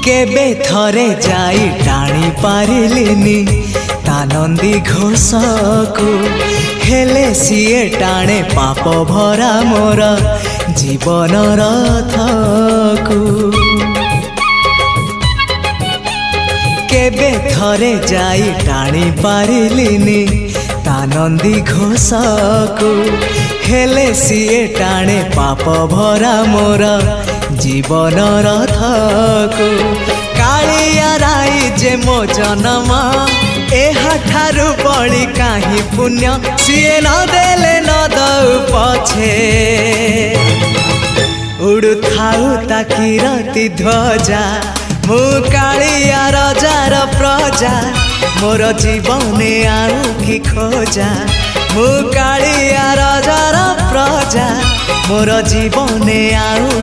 केबे थरे जाई टाणी पारिलिनी तानंदी घोष को हेले सीए टाणे पाप भरा मोर जीवन रथ को केबे थरे जाई टाणी पारिलिनी तानंदी घोष को हेले सीए टाणे पाप भरा मोर जीवन रथ को कालिया राई जे मो जन्म एहाठारु बड़ी काहि पुण्य सीए न देले न दउ पछे उड़ु थाउ ताकि रति ध्वजा मु कालिया रजार प्रजा मोर जीवने आउ कि खोजा मु कालिया रजार प्रजा मोर जीवने आउ